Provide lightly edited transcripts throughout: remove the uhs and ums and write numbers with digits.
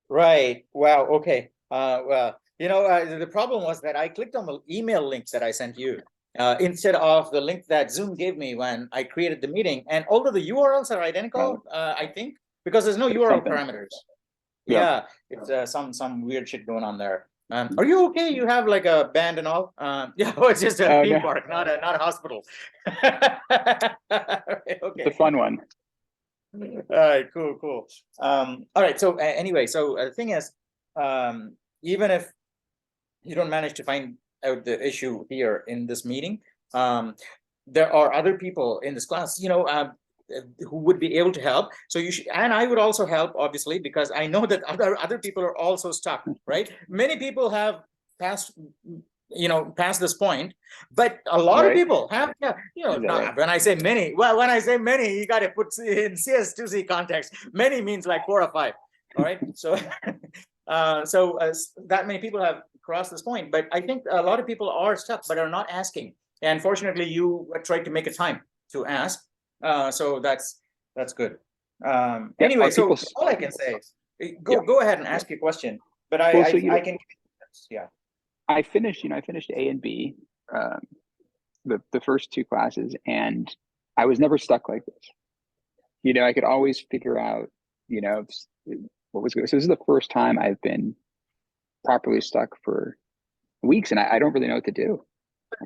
Right. Wow. Okay. Well, the problem was that I clicked on the email link that I sent you instead of the link that Zoom gave me when I created the meeting. And although the URLs are identical, I think, because there's no It's URL something. parameters. Yeah. Yeah, it's some weird shit going on there. Are you okay? You have like a band and all? Yeah, it's just a theme No, park, not a hospital. it's a Okay. fun one. All right, cool. All right, so anyway, so the thing is, even if you don't manage to find out the issue here in this meeting, there are other people in this class, who would be able to help. So you should, and I would also help, obviously, because I know that other people are also stuck, right? Many people have passed past this point, but a lot of people have, Right. when I say many, well, when I say many, you got to put in CS2C context. Many means like 4 or 5. All right. So, that many people have crossed this point, but I think a lot of people are stuck, but are not asking. And fortunately, you tried to make a time to ask. So that's good. Anyway, so all I can say, go ahead and ask your question, but I can, yeah. I finished A and B, the first 2 classes, and I was never stuck like this. I could always figure out, what was good. So this is the first time I've been properly stuck for weeks, and I don't really know what to do.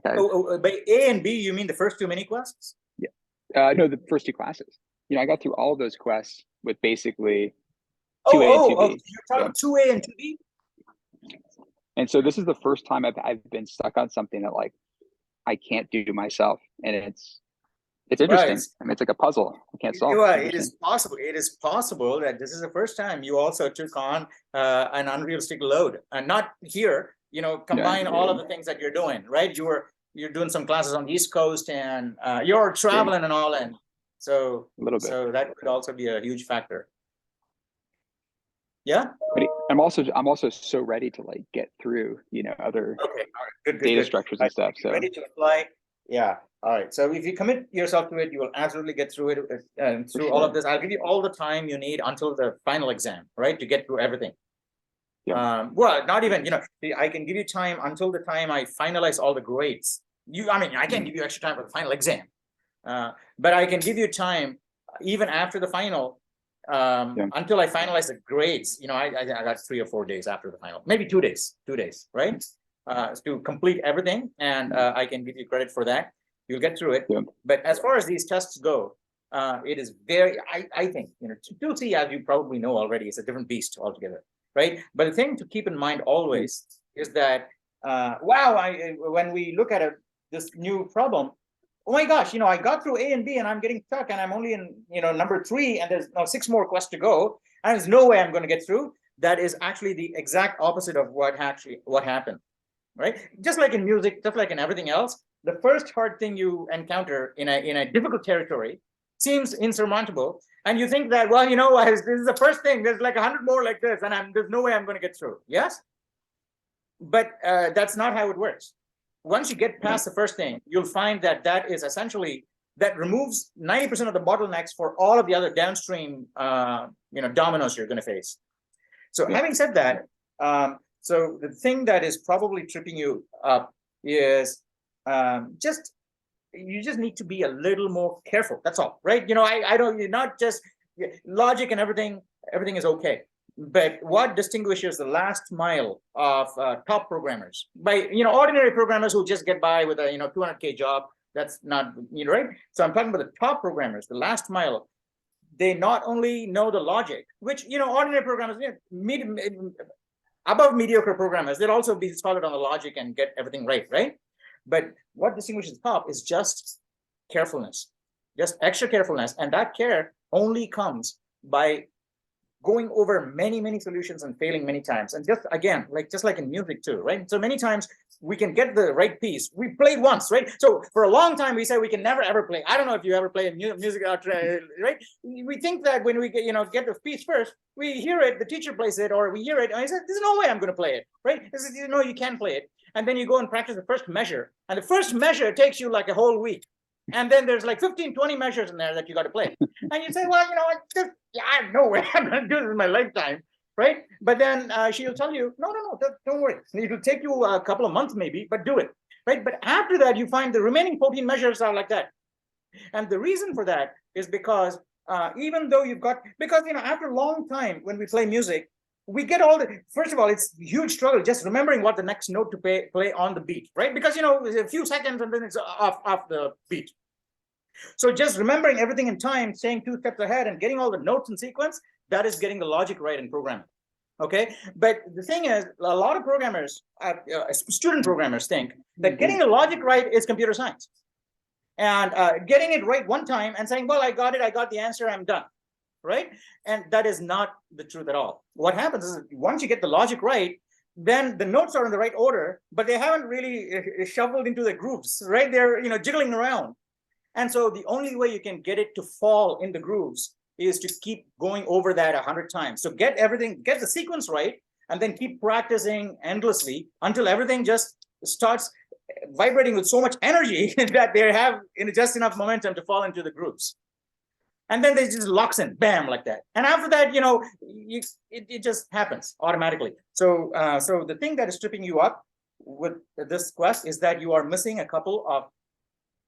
Okay. By A and B, you mean the first 2 mini quests? Yeah. No, the first 2 classes. I got through all of those quests with basically 2A and 2B. You're talking 2A and 2B? And so this is the first time I've been stuck on something that like I can't do myself, and it's interesting. Right. I mean, it's like a puzzle. I can't solve. It is possible. It is possible that this is the first time you also took on an unrealistic load, and not here. Combine all of the things that you're doing. Right? You're doing some classes on the East Coast, and you're traveling and all, and so a little bit. So that could also be a huge factor. Yeah. But I'm also so ready to like get through, other good data structures and stuff. So ready to apply. Yeah. All right. So if you commit yourself to it, you will absolutely get through it. Through all of this, I'll give you all the time you need until the final exam, right? To get through everything. Yeah. Well, not even, I can give you time until the time I finalize all the grades. I can't give you extra time for the final exam, but I can give you time even after the final. Until I finalize the grades, I got 3 or 4 days after the final, maybe 2 days, right? To complete everything, and I can give you credit for that. You'll get through it. Yeah. But as far as these tests go, it is very, I think, 2C, as you probably know already, is a different beast altogether, right? But the thing to keep in mind always is that, when we look at this new problem, oh my gosh, I got through A and B and I'm getting stuck and I'm only in, number 3 and there's now 6 more quests to go. And there's no way I'm going to get through. That is actually the exact opposite of what happened, right? Just like in music, just like in everything else, the first hard thing you encounter in a difficult territory seems insurmountable. And you think that, well, this is the first thing, there's like 100 more like this and there's no way I'm going to get through. Yes. But that's not how it works. Once you get past the first thing, you'll find that is essentially, that removes 90% of the bottlenecks for all of the other downstream, dominoes you're going to face. So having said that, so the thing that is probably tripping you up is you just need to be a little more careful. That's all, right? I don't, you're not just logic and everything is okay. But what distinguishes the last mile of top programmers by ordinary programmers who just get by with a 200K job, that's not right. So I'm talking about the top programmers, the last mile. They not only know the logic, which ordinary programmers, above mediocre programmers, they'll also be solid on the logic and get everything right. But what distinguishes the top is just carefulness, just extra carefulness, and that care only comes by going over many solutions and failing many times. And just again, just like in music too, right? So many times we can get the right piece. We played once, right? So for a long time we say we can never ever play. I don't know if you ever play music, right? We think that when we get the piece first, we hear it, the teacher plays it, or we hear it, and I said, "There's no way I'm going to play it," right? This is, you can play it, and then you go and practice the first measure, and the first measure takes you like a whole week. And then there's like 15, 20 measures in there that you got to play. And you say, well, I have no way I'm going to do this in my lifetime, right? But then she'll tell you, no, don't worry. It'll take you a couple of months maybe, but do it, right? But after that, you find the remaining 14 measures are like that. And the reason for that is because even though because, after a long time when we play music, we get first of all, it's a huge struggle just remembering what the next note to play on the beat, right? Because, a few seconds and then it's off the beat. So just remembering everything in time, staying 2 steps ahead and getting all the notes in sequence, that is getting the logic right in programming. Okay, but the thing is, a lot of programmers, student programmers, think that getting the logic right is computer science. And getting it right one time and saying, well, I got the answer, I'm done, right? And that is not the truth at all. What happens is once you get the logic right, then the notes are in the right order, but they haven't really shuffled into the grooves, right? They're jiggling around. And so the only way you can get it to fall in the grooves is to keep going over that 100 times. So get the sequence right, and then keep practicing endlessly until everything just starts vibrating with so much energy that they have just enough momentum to fall into the grooves. And then they just locks in, bam, like that. And after that, it just happens automatically. So the thing that is tripping you up with this quest is that you are missing a couple of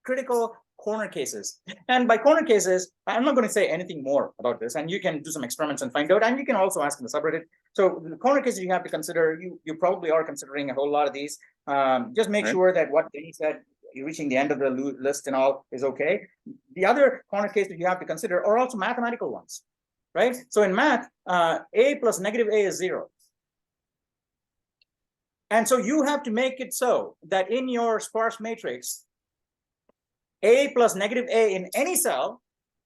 critical corner cases. And by corner cases, I'm not going to say anything more about this, and you can do some experiments and find out, and you can also ask in the subreddit. So the corner cases you have to consider, you probably are considering a whole lot of these. Just make sure that what Denny said, you're reaching the end of the list and all is okay. The other corner cases you have to consider are also mathematical ones, right? So in math, a plus negative a is 0. And so you have to make it so that in your sparse matrix, a plus negative a in any cell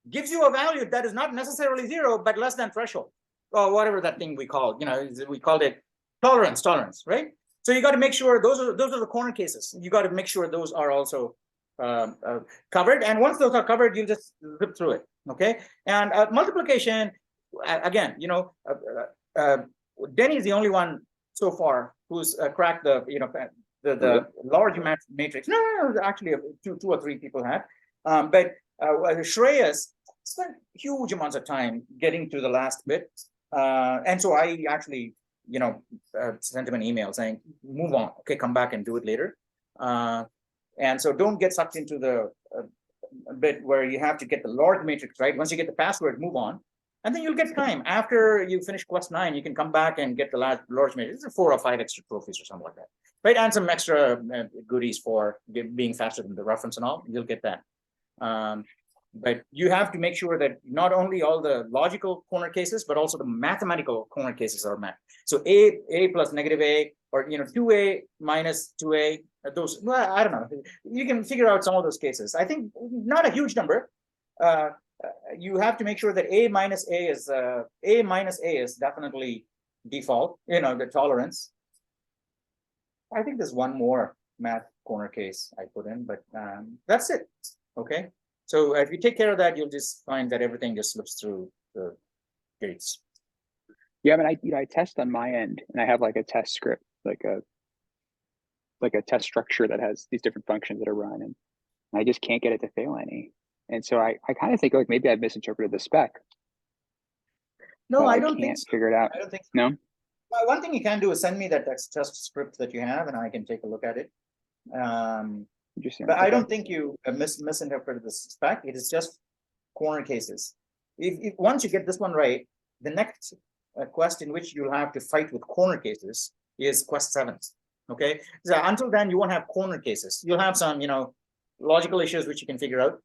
gives you a value that is not necessarily 0, but less than threshold, or whatever that thing we called, we called it tolerance, right? So you got to make sure those are the corner cases. You got to make sure those are also covered. And once those are covered, you just zip through it, okay? And multiplication, again, Denny is the only one so far who's cracked the large matrix. No, actually, two or three people have. But Shreyas spent huge amounts of time getting to the last bit. And so I actually, sent him an email saying, move on. Okay, come back and do it later. And so don't get sucked into the bit where you have to get the large matrix, right? Once you get the password, move on. And then you'll get time. After you finish quest 9, you can come back and get the large matrix. It's 4 or 5 extra trophies or something like that, right? And some extra goodies for being faster than the reference and all. You'll get that. But you have to make sure that not only all the logical corner cases, but also the mathematical corner cases are met. So a plus negative a, or 2a minus 2a. Those, well, I don't know. You can figure out some of those cases. I think not a huge number. You have to make sure that a minus a is definitely default. The tolerance. I think there's one more math corner case I put in, but that's it. Okay. So if you take care of that, you'll just find that everything just slips through the gates. Yeah, I mean, I test on my end, and I have like a test script, like a test structure that has these different functions that are run, and I just can't get it to fail any. And so I kind of think like maybe I've misinterpreted the spec. No, I don't think so. Figure it out. I don't think so. No. Well, one thing you can do is send me that test script that you have, and I can take a look at it. But I don't think you misinterpreted the spec. It is just corner cases. If once you get this one right, the next quest in which you'll have to fight with corner cases is quest 7. Okay, so until then you won't have corner cases. You'll have some, logical issues which you can figure out,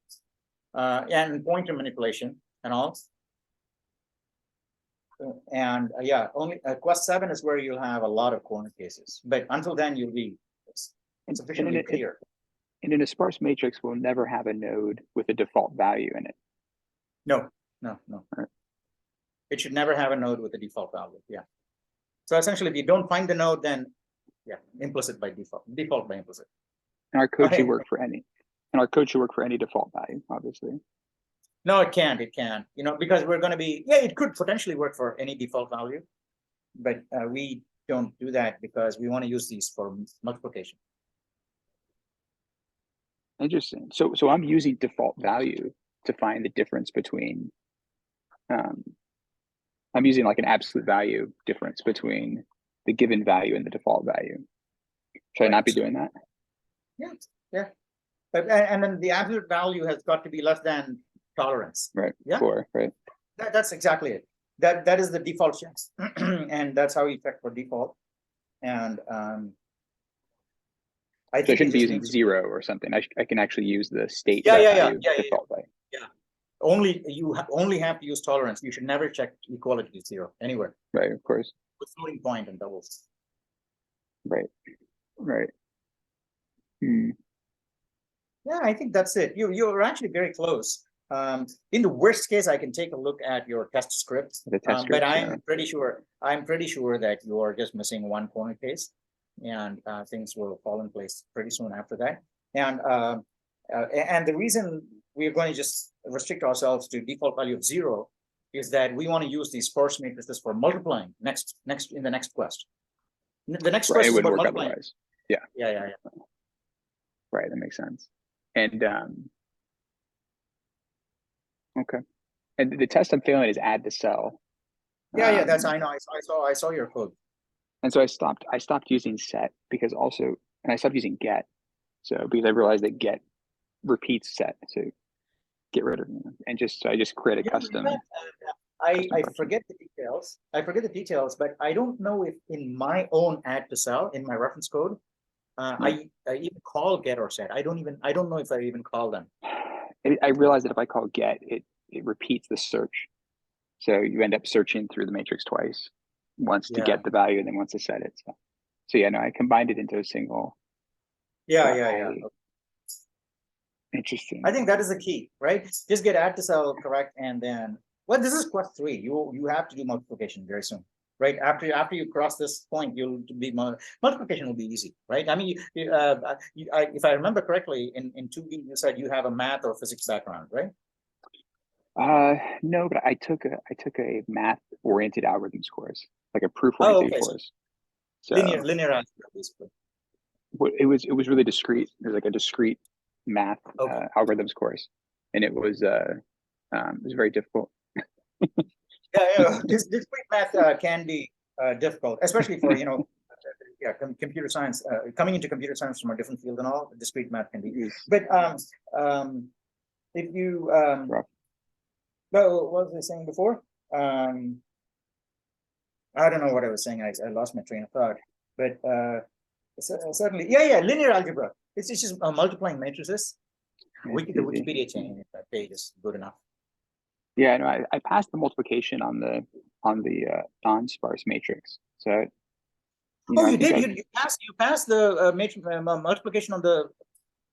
and pointer manipulation and all. And yeah, only quest 7 is where you'll have a lot of corner cases. But until then, you'll be sufficiently clear. And in a sparse matrix, we'll never have a node with a default value in it. No. Right. It should never have a node with a default value. Yeah. So essentially, if you don't find the node, then yeah, implicit by default by implicit. And our code should Okay. work for any, and our code should work for any default value, obviously. No, it can't. It can't. You know, because we're going to be, yeah, it could potentially work for any default value, but we don't do that because we want to use these for multiplication. Interesting. So I'm using default value to find the difference between, I'm using like an absolute value difference between the given value and the default value. Should I not be doing that? Yeah, yeah. And then the absolute value has got to be less than tolerance. Right. Yeah. 4, right. That's exactly it. That is the default checks, and that's how we check for default. And I So I think shouldn't be using 0 or something. I can actually use the state value default value. Yeah. Only only have to use tolerance. You should never check equality to 0 anywhere. Right, of course. With floating point and doubles. Right. Right. Hmm. Yeah, I think that's it. You're actually very close. In the worst case, I can take a look at your test script. The test script, but I'm pretty sure that you are just missing one corner case, and things will fall in place pretty soon after that. And the reason we're going to just restrict ourselves to default value of 0 is that we want to use these sparse matrices for multiplying next in the next quest. The next quest it is wouldn't about work multiplying. otherwise. Yeah. Yeah. Right, that makes sense. And okay. And the test I'm failing is add to cell. Yeah, that's I know. I saw your code. And so I stopped using set because also, and I stopped using get. So because I realized that get repeats set, so get rid of, and so I just create a custom. I forget the details. But I don't know if in my own add to cell in my reference code, I even call get or set. I don't know if I even call them. I realized that if I call get, it repeats the search. So you end up searching through the matrix twice, once to get the value and then once to set it. So yeah, no, I combined it into a single. Yeah. Interesting. I think that is the key, right? Just get add to cell correct, and then this is quest 3. You have to do multiplication very soon, right? After you cross this point, you'll be multiplication will be easy, right? I mean, if I remember correctly, in 2B you said you have a math or physics background, right? No, but I took a math oriented algorithms course, like a proof oriented course. So linear algebra, basically. It was really discrete. It was like a discrete math algorithms course, and it was very difficult. Yeah, discrete math can be difficult, especially for computer science. Coming into computer science from a different field and all, discrete math can be. But if you what was I saying before? I don't know what I was saying. I lost my train of thought. But certainly, linear algebra. It's just multiplying matrices. The Wikipedia page is good enough. Yeah, no, I passed the multiplication on the non-sparse matrix. So you did. You passed the matrix multiplication on the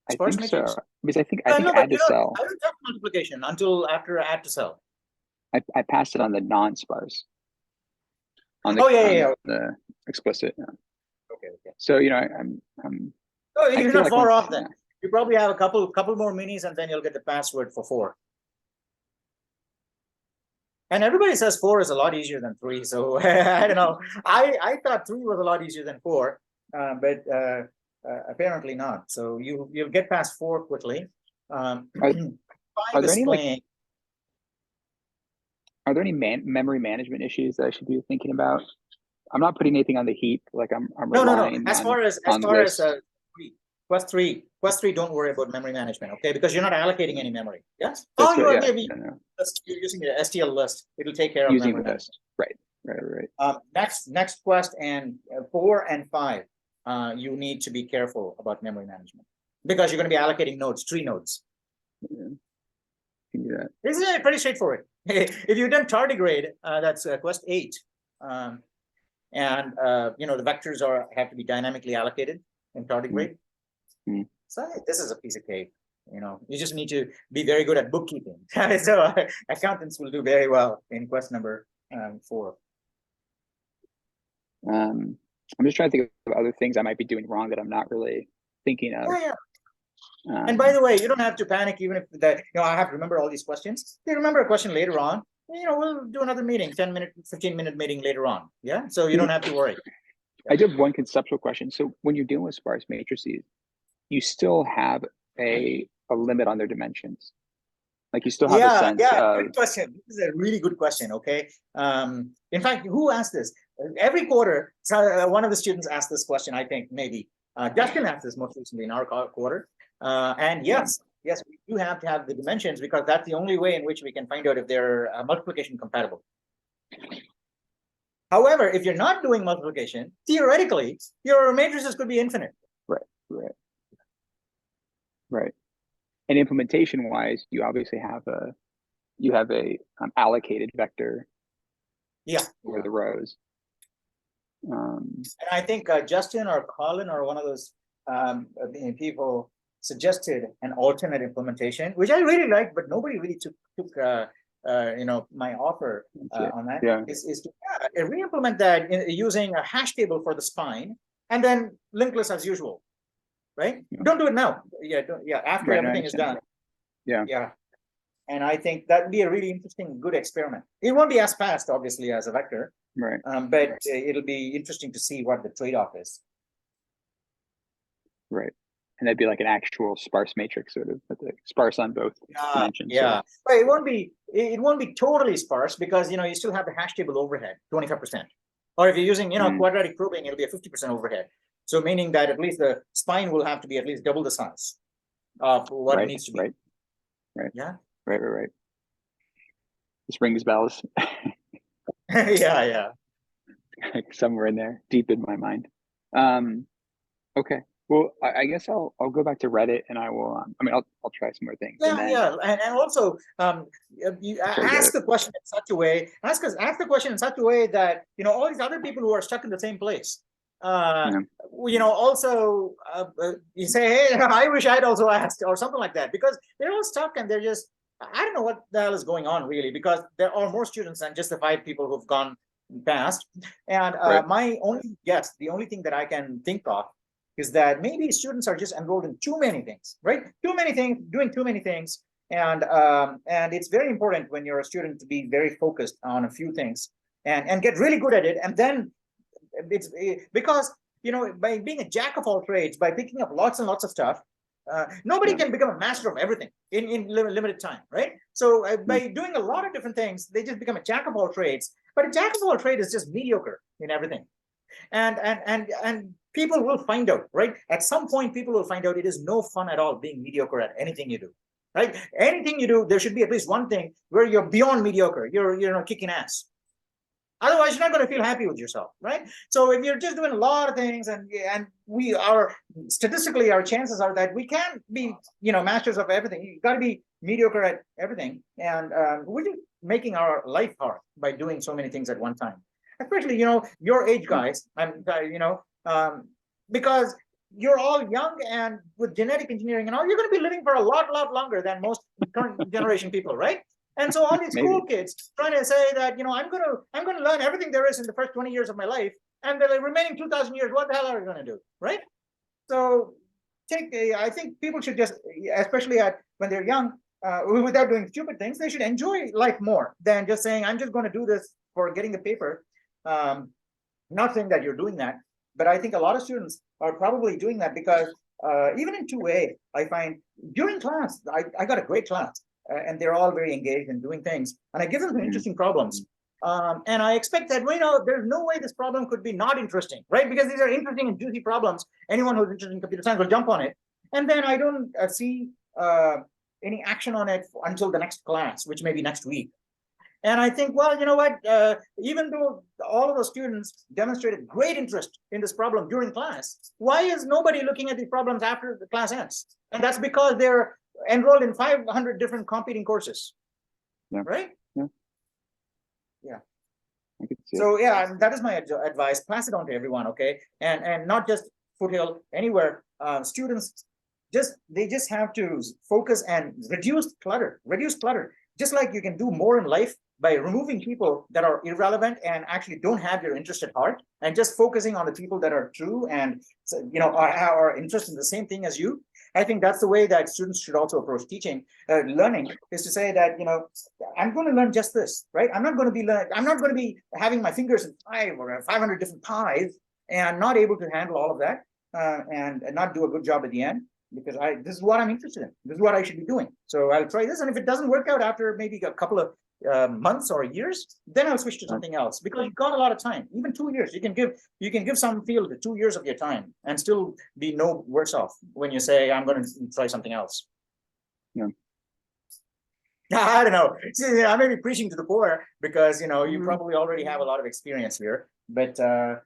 sparse matrix. So because I think add to cell. I don't have multiplication until after add to cell. I passed it on the non-sparse. On the explicit. Yeah. Okay. So I'm. Oh, you're not far off then. You probably have a couple more minis, and then you'll get the password for 4. And everybody says 4 is a lot easier than 3. So I don't know. I thought 3 was a lot easier than 4, but apparently not. So you'll get past 4 quickly. Are there any memory management issues that I should be thinking about? I'm not putting anything on the heap. Like I'm relying no. As far as Quest 3, don't worry about memory management, okay? Because you're not allocating any memory. Yes. You're using the STL list. It'll take care of memory list. Right. Next quest and 4 and 5, you need to be careful about memory management because you're going to be allocating nodes, 3 nodes. Yeah. Can do that. This is pretty straightforward. If you've done tardigrade, that's quest 8, and the vectors have to be dynamically allocated in tardigrade. So this is a piece of cake. You just need to be very good at bookkeeping. So accountants will do very well in quest number 4. I'm just trying to think of other things I might be doing wrong that I'm not really thinking of. Yeah, yeah. And by the way, you don't have to panic even if that, I have to remember all these questions. You remember a question later on, we'll do another meeting, 10-minute, 15-minute meeting later on. Yeah. So you don't have to worry. I do have one conceptual question. So when you're dealing with sparse matrices, you still have a limit on their dimensions. Like you still have a sense of. Good question. This is a really good question. Okay. In fact, who asked this? Every quarter, one of the students asked this question. I think maybe Justin asked this most recently in our quarter. And yes, we do have to have the dimensions because that's the only way in which we can find out if they're multiplication compatible. However, if you're not doing multiplication, theoretically, your matrices could be infinite. Right. And implementation wise, you obviously have a allocated vector. For the rows. And I think Justin or Colin or one of those people suggested an alternate implementation, which I really like, but nobody really took my offer on that. Is to re-implement that using a hash table for the spine and then linked list as usual. Right? Don't do it now. After everything is done. Yeah. And I think that'd be a really interesting, good experiment. It won't be as fast, obviously, as a vector. Right. But it'll be interesting to see what the trade-off is. Right. And that'd be like an actual sparse matrix, sort of, sparse on both dimensions. Yeah. But it won't be totally sparse because you still have the hash table overhead, 25%. Or if you're using quadratic proving, it'll be a 50% overhead. So meaning that at least the spine will have to be at least double the size of what it needs to be. Right. Yeah. Right. This rings bells. Yeah. Like somewhere in there, deep in my mind. Okay. Well, I guess I'll go back to Reddit and I will. I'll try some more things. And also, you ask the question in such a way. Ask the question in such a way that all these other people who are stuck in the same place. Also, you say, hey, I wish I'd also asked, or something like that, because they're all stuck and they're just. I don't know what the hell is going on really, because there are more students than just the 5 people who've gone past. And my only guess, the only thing that I can think of is that maybe students are just enrolled in too many things, right? Too many things, doing too many things. And it's very important when you're a student to be very focused on a few things and get really good at it. And then it's because, by being a jack of all trades, by picking up lots and lots of stuff, nobody can become a master of everything in limited time, right? So by doing a lot of different things, they just become a jack of all trades. But a jack of all trades is just mediocre in everything, and people will find out, right? At some point, people will find out it is no fun at all being mediocre at anything you do, right? Anything you do, there should be at least one thing where you're beyond mediocre. You're kicking ass. Otherwise, you're not going to feel happy with yourself, right? So if you're just doing a lot of things, and we are statistically, our chances are that we can't be, masters of everything. You got to be mediocre at everything, and we're just making our life hard by doing so many things at one time. Especially, your age guys, because you're all young and with genetic engineering and all, you're going to be living for a lot longer than most current generation people, right? And so all these cool kids trying to say that, I'm going to learn everything there is in the first 20 years of my life, and the remaining 2,000 years, what the hell are you going to do, right? So I think people should just, especially when they're young, without doing stupid things, they should enjoy life more than just saying, I'm just going to do this for getting the paper. Not saying that you're doing that, but I think a lot of students are probably doing that because even in 2A, I find during class, I got a great class. And they're all very engaged in doing things. And I give them some interesting problems. And I expect that, there's no way this problem could be not interesting, right? Because these are interesting and juicy problems. Anyone who's interested in computer science will jump on it. And then I don't see any action on it until the next class, which may be next week. And I think, well, you know what? Even though all of the students demonstrated great interest in this problem during class, why is nobody looking at these problems after the class ends? And that's because they're enrolled in 500 different competing courses, right? Yeah. So that is my advice. Pass it on to everyone, okay? And not just Foothill, anywhere. Students they just have to focus and reduce clutter. Just like you can do more in life by removing people that are irrelevant and actually don't have your interest at heart, and just focusing on the people that are true and are interested in the same thing as you. I think that's the way that students should also approach teaching, learning, is to say that, I'm going to learn just this, right? I'm not going to be having my fingers in 500 different pies and not able to handle all of that, and not do a good job at the end, because this is what I'm interested in. This is what I should be doing. So I'll try this, and if it doesn't work out after maybe a couple of months or years, then I'll switch to something else, because you've got a lot of time. Even 2 years, you can give some field 2 years of your time and still be no worse off when you say, I'm going to try something else. Yeah. I don't know. See, I may be preaching to the choir, because you probably already have a lot of experience here, but I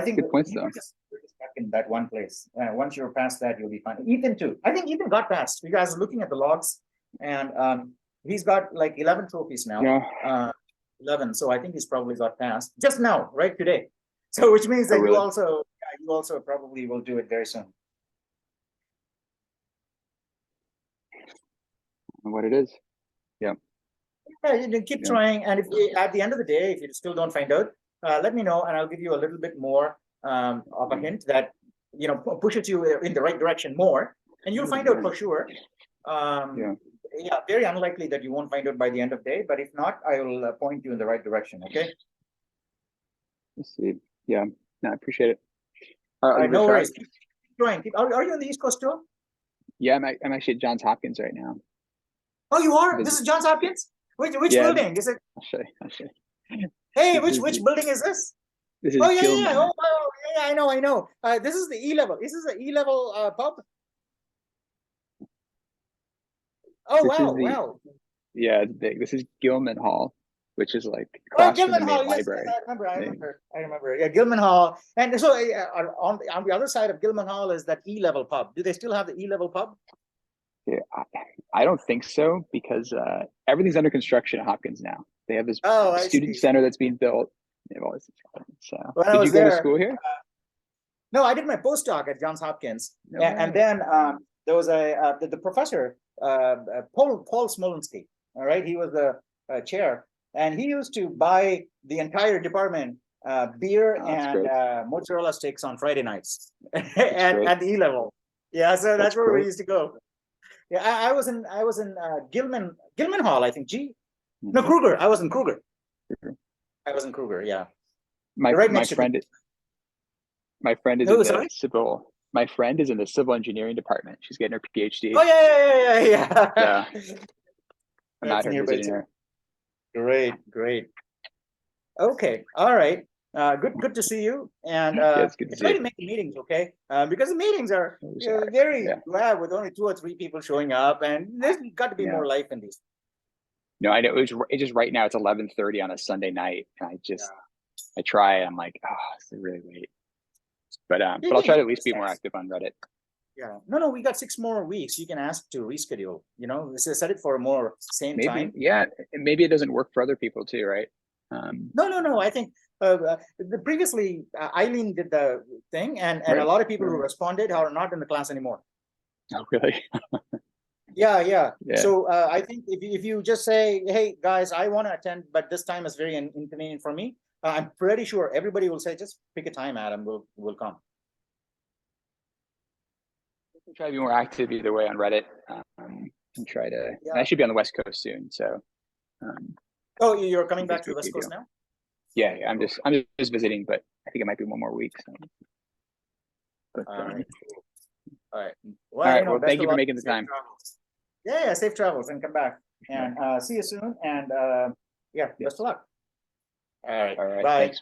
think good points, you're just stuck in that one place. Once you're past that, you'll be fine. Ethan too. I think Ethan got past. You guys are looking at the logs, and he's got like 11 trophies now. Yeah. 11. So I think he's probably got past just now, right today. So which means that really? you also probably will do it very soon. What it is. Yeah. Yeah, you keep trying, and if at the end of the day, if you still don't find out, let me know, and I'll give you a little bit more of a hint that pushes you in the right direction more, and you'll find out for sure. Yeah, very unlikely that you won't find out by the end of the day, but if not, I will point you in the right direction. Okay. Let's see. Yeah, no, I appreciate it. No worries. Keep trying. Are you on the East Coast too? Yeah, I'm actually at Johns Hopkins right now. Oh, you are? This is Johns Hopkins? Which building is it? I'll show you. Hey, which building is this? This is Gilman. Oh, yeah, I know. This is the E-level. This is the E-level pub. Oh, wow. Yeah, it's big. This is Gilman Hall, which is like Gilman Hall. Yes, I remember. Yeah, Gilman Hall. And so on the other side of Gilman Hall is that E-level pub. Do they still have the E-level pub? Yeah, I don't think so, because everything's under construction at Hopkins now. They have this student center that's being built. They have all this stuff. So, did you go to school here? No, I did my postdoc at Johns Hopkins, and then there was the professor, Paul Smolensky. All right, he was the chair, and he used to buy the entire department beer and mozzarella sticks on Friday nights at the E-level. Yeah, so that's where we used to go. Yeah, I was in Gilman Hall, I think. No, Kruger. I was in Kruger. I was in Kruger. Yeah. My friend is in the civil. My friend is in the civil engineering department. She's getting her PhD. Oh yeah. I'm out here visiting her. Great. Okay. All right. Good to see you, and try to make the meetings, okay? Because the meetings are very glad with only 2 or 3 people showing up, and there's got to be more life in these. No, I know it's just right now. It's 11:30 on a Sunday night, and I try. I'm like, it's really late, but I'll try to at least be more active on Reddit. Yeah, no, we got 6 more weeks. You can ask to reschedule. Set it for a more same time. Yeah, maybe it doesn't work for other people too, right? No. I think previously Eileen did the thing, and a lot of people who responded are not in the class anymore. Oh, really? Yeah. So I think if you just say, hey guys, I want to attend, but this time is very inconvenient for me, I'm pretty sure everybody will say, just pick a time, Adam. We'll come. Try to be more active either way on Reddit, and try to. And I should be on the West Coast soon, so. Oh, you're coming back to the West Coast now? Yeah, I'm just visiting, but I think it might be 1 more week. So. But, all right. Well, all right. Well, thank you for making the time. Yeah, safe travels, and come back, and see you soon. And best of luck. All right. Bye. Thanks.